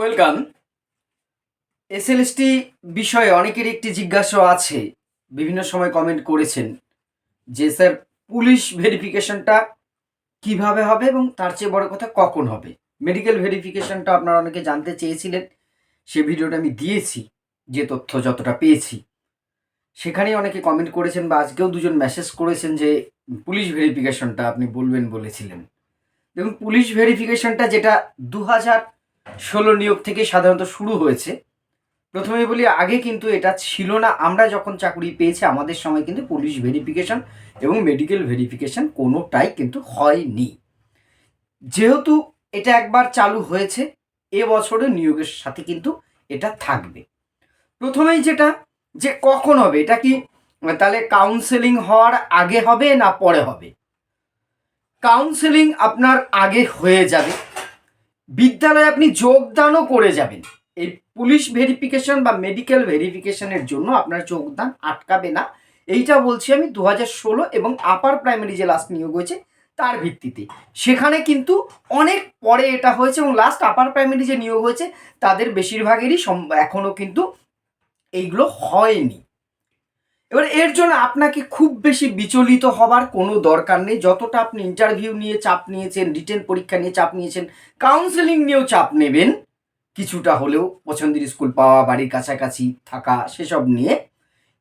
Welcome. SLST বিষয়ে অনেকের একটি জিজ্ঞাসা আছে, বিভিন্ন সময় কমেন্ট করেছেন যে স্যার পুলিশ ভেরিফিকেশনটা কিভাবে হবে এবং তার চেয়ে বড় কথা কখন হবে। মেডিকেল ভেরিফিকেশনটা আপনারা অনেকে জানতে চেয়েছিলেন, সে ভিডিওটা আমি দিয়েছি, যে তথ্য যতটা পেয়েছি সেখানেই অনেকে কমেন্ট করেছেন বা আজকেও দুজন মেসেজ করেছেন যে পুলিশ ভেরিফিকেশনটা আপনি বলবেন বলেছিলেন। দেখুন, পুলিশ ভেরিফিকেশনটা যেটা 2016 নিয়োগ থেকে সাধারণত শুরু হয়েছে। প্রথমে বলি, আগে কিন্তু এটা ছিল না। আমরা যখন চাকরি পেয়েছি আমাদের সময় কিন্তু পুলিশ ভেরিফিকেশন এবং মেডিকেল ভেরিফিকেশন কোনোটাই কিন্তু হয়নি। যেহেতু এটা একবার চালু হয়েছে, এবছরে নিয়োগের সাথে কিন্তু এটা থাকবে। প্রথমেই যেটা, যে কখন হবে, এটা কি তাহলে কাউন্সেলিং হওয়ার আগে হবে না পরে হবে? কাউন্সেলিং আপনার আগে হয়ে যাবে, বিদ্যালয়ে আপনি যোগদানও করে যাবেন। এই পুলিশ ভেরিফিকেশন বা মেডিকেল ভেরিফিকেশনের জন্য আপনার যোগদান আটকাবে না, এইটা বলছি আমি 2016 এবং আপার প্রাইমারি যে লাস্ট নিয়োগ হয়েছে তার ভিত্তিতে। সেখানে কিন্তু অনেক পরে এটা হয়েছে এবং লাস্ট আপার প্রাইমারি যে নিয়োগ হয়েছে তাদের বেশিরভাগেরই এখনও কিন্তু এইগুলো হয়নি। এবার এর জন্য আপনাকে খুব বেশি বিচলিত হবার কোনো দরকার নেই। যতটা আপনি ইন্টারভিউ নিয়ে চাপ নিয়েছেন, রিটেন পরীক্ষা নিয়ে চাপ নিয়েছেন, কাউন্সেলিং নিয়েও চাপ নেবেন কিছুটা হলেও, পছন্দের স্কুল পাওয়া, বাড়ির কাছাকাছি থাকা, সেসব নিয়ে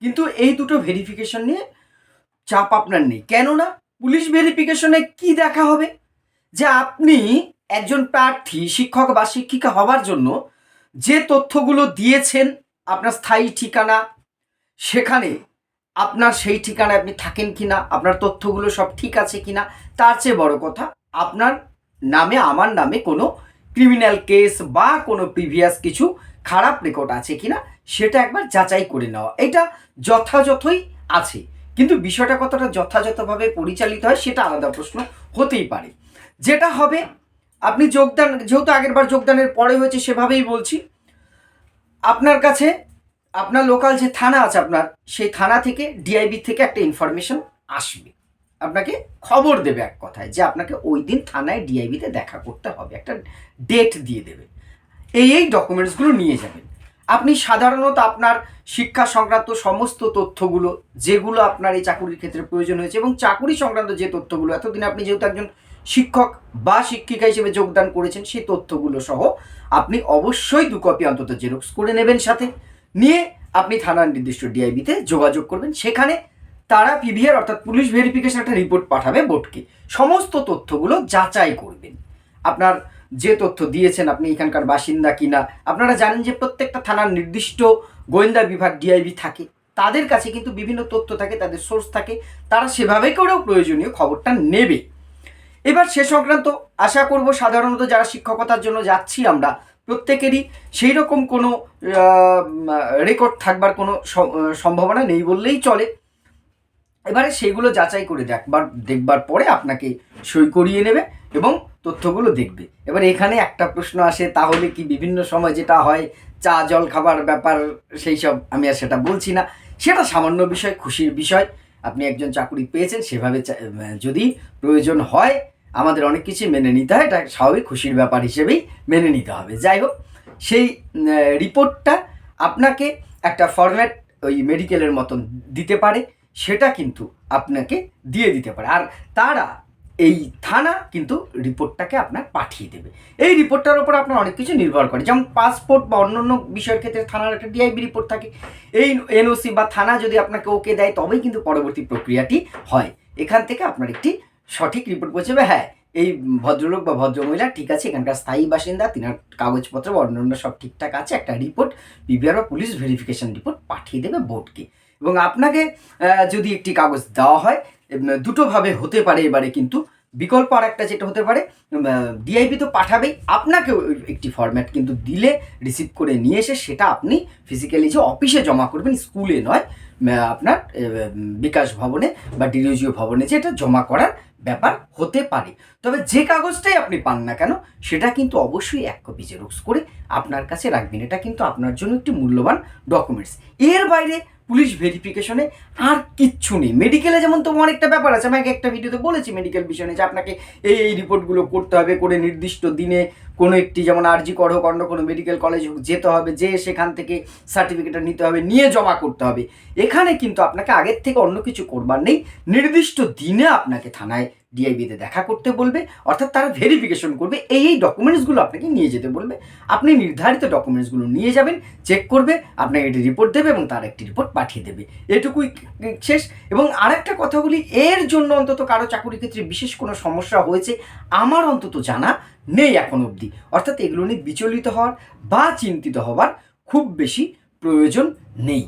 কিন্তু এই দুটো ভেরিফিকেশন নিয়ে চাপ আপনার নেই। কেননা পুলিশ ভেরিফিকেশনে কি দেখা হবে, যে আপনি একজন প্রার্থী, শিক্ষক বা শিক্ষিকা হবার জন্য যে তথ্যগুলো দিয়েছেন, আপনার স্থায়ী ঠিকানা, সেখানে আপনার সেই ঠিকানায় আপনি থাকেন কিনা, আপনার তথ্যগুলো সব ঠিক আছে কিনা, তার চেয়ে বড় কথা আপনার নামে, আমার নামে কোনো ক্রিমিনাল কেস বা কোনো প্রিভিয়াস কিছু খারাপ রেকর্ড আছে কিনা সেটা একবার যাচাই করে নেওয়া। এটা যথাযথই আছে, কিন্তু বিষয়টা কতটা যথাযথভাবে পরিচালিত হয় সেটা আলাদা প্রশ্ন হতেই পারে। যেটা হবে, আপনি যোগদান, যেহেতু আগেরবার যোগদানের পরে হয়েছে সেভাবেই বলছি, আপনার কাছে আপনার লোকাল যে থানা আছে আপনার, সেই থানা থেকে ডিআইবি থেকে একটা ইনফরমেশন আসবে, আপনাকে খবর দেবে এক কথায়, যে আপনাকে ওই দিন থানায় ডিআইবিতে দেখা করতে হবে, একটা ডেট দিয়ে দেবে। এই ডকুমেন্টসগুলো নিয়ে যাবেন। আপনি সাধারণত আপনার শিক্ষা সংক্রান্ত সমস্ত তথ্যগুলো, যেগুলো আপনার এই চাকুরির ক্ষেত্রে প্রয়োজন হয়েছে এবং চাকুরি সংক্রান্ত যে তথ্যগুলো এতদিন আপনি যেহেতু একজন শিক্ষক বা শিক্ষিকা হিসেবে যোগদান করেছেন, সেই তথ্যগুলো সহ আপনি অবশ্যই 2 কপি অন্তত জেরক্স করে নেবেন সাথে নিয়ে আপনি থানার নির্দিষ্ট ডিআইবিতে যোগাযোগ করবেন। সেখানে তারা পিভিআর অর্থাৎ পুলিশ ভেরিফিকেশন একটা রিপোর্ট পাঠাবে বোর্ডকে, সমস্ত তথ্যগুলো যাচাই করবেন। আপনার যে তথ্য দিয়েছেন, আপনি এখানকার বাসিন্দা কিনা, আপনারা জানেন যে প্রত্যেকটা থানার নির্দিষ্ট গোয়েন্দা বিভাগ ডিআইবি থাকে, তাদের কাছে কিন্তু বিভিন্ন তথ্য থাকে, তাদের সোর্স থাকে, তারা সেভাবে করেও প্রয়োজনীয় খবরটা নেবে। এবার সে সংক্রান্ত আশা করব সাধারণত যারা শিক্ষকতার জন্য যাচ্ছি আমরা প্রত্যেকেরই সেই রকম কোনো রেকর্ড থাকবার কোনো সম্ভাবনা নেই বললেই চলে। এবারে সেইগুলো যাচাই করে দেখবার পরে আপনাকে সই করিয়ে নেবে এবং তথ্যগুলো দেখবে। এবার এখানে একটা প্রশ্ন আসে, তাহলে কি বিভিন্ন সময় যেটা হয় চা জল খাবার ব্যাপার, সেই সব আমি আর সেটা বলছি না, সেটা সামান্য বিষয়, খুশির বিষয়। আপনি একজন চাকরি পেয়েছেন, সেভাবে যদি প্রয়োজন হয় আমাদের অনেক কিছু মেনে নিতে হয়, এটা স্বাভাবিক খুশির ব্যাপার হিসেবেই মেনে নিতে হবে। যাই হোক, সেই রিপোর্টটা আপনাকে একটা ফরম্যাট ওই মেডিকেলের মতন দিতে পারে, সেটা কিন্তু আপনাকে দিয়ে দিতে পারে। আর তারা, এই থানা কিন্তু রিপোর্টটাকে আপনার পাঠিয়ে দেবে। এই রিপোর্টটার উপর আপনার অনেক কিছু নির্ভর করে, যেমন পাসপোর্ট বা অন্যান্য বিষয়ের ক্ষেত্রে থানার একটা ডিআইবি রিপোর্ট থাকে। এই এনওসি বা থানা যদি আপনাকে ওকে দেয় তবেই কিন্তু পরবর্তী প্রক্রিয়াটি হয়। এখান থেকে আপনার একটি সঠিক রিপোর্ট পৌঁছবে, হ্যাঁ এই ভদ্রলোক বা ভদ্রমহিলা ঠিক আছে, এখানকার স্থায়ী বাসিন্দা, তিনার কাগজপত্র বা অন্যান্য সব ঠিকঠাক আছে, একটা রিপোর্ট পিভিআর বা পুলিশ ভেরিফিকেশন রিপোর্ট পাঠিয়ে দেবে বোর্ডকে। এবং আপনাকে যদি একটি কাগজ দেওয়া হয়, দুটোভাবে হতে পারে এবারে, কিন্তু বিকল্প আর একটা যেটা হতে পারে, ডিআইবি তো পাঠাবেই, আপনাকেও একটি ফরম্যাট কিন্তু দিলে রিসিভ করে নিয়ে এসে সেটা আপনি ফিজিক্যালি যে অফিসে জমা করবেন, স্কুলে নয়, আপনার বিকাশ ভবনে বা ডিরোজিও ভবনে যে এটা জমা করার ব্যাপার হতে পারে। তবে যে কাগজটাই আপনি পান না কেন সেটা কিন্তু অবশ্যই 1 কপি জেরক্স করে আপনার কাছে রাখবেন। এটা কিন্তু আপনার জন্য একটি মূল্যবান ডকুমেন্টস। এর বাইরে পুলিশ ভেরিফিকেশনে আর কিচ্ছু নেই। মেডিকেলে যেমন তো অনেকটা ব্যাপার আছে, আমি একটা ভিডিওতে বলেছি মেডিকেল বিষয়ে যে আপনাকে এই রিপোর্টগুলো করতে হবে, করে নির্দিষ্ট দিনে কোনো একটি, যেমন আরজি কর হোক, অন্য কোনো মেডিকেল কলেজ হোক, যেতে হবে, যে সেখান থেকে সার্টিফিকেটটা নিতে হবে, নিয়ে জমা করতে হবে। এখানে কিন্তু আপনাকে আগের থেকে অন্য কিছু করবার নেই, নির্দিষ্ট দিনে আপনাকে থানায় ডিআইবিতে দেখা করতে বলবে, অর্থাৎ তারা ভেরিফিকেশন করবে, এই ডকুমেন্টসগুলো আপনাকে নিয়ে যেতে বলবে। আপনি নির্ধারিত ডকুমেন্টসগুলো নিয়ে যাবেন, চেক করবে, আপনাকে একটি রিপোর্ট দেবে এবং তার একটি রিপোর্ট পাঠিয়ে দেবে। এটুকুই শেষ। এবং আরেকটা কথা বলি, এর জন্য অন্তত কারো চাকুরির ক্ষেত্রে বিশেষ কোনো সমস্যা হয়েছে আমার অন্তত জানা নেই এখন অবধি। অর্থাৎ এগুলো নিয়ে বিচলিত হওয়ার বা চিন্তিত হওয়ার খুব বেশি প্রয়োজন নেই।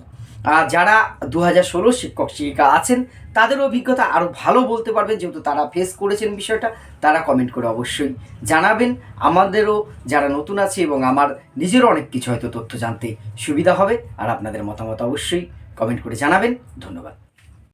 আর যারা 2016 শিক্ষক শিক্ষিকা আছেন তাদের অভিজ্ঞতা আরও ভালো বলতে পারবেন, যেহেতু তারা ফেস করেছেন বিষয়টা, তারা কমেন্ট করে অবশ্যই জানাবেন। আমাদেরও যারা নতুন আছে এবং আমার নিজেরও অনেক কিছু হয়তো তথ্য জানতে সুবিধা হবে, আর আপনাদের মতামত অবশ্যই কমেন্ট করে জানাবেন। ধন্যবাদ।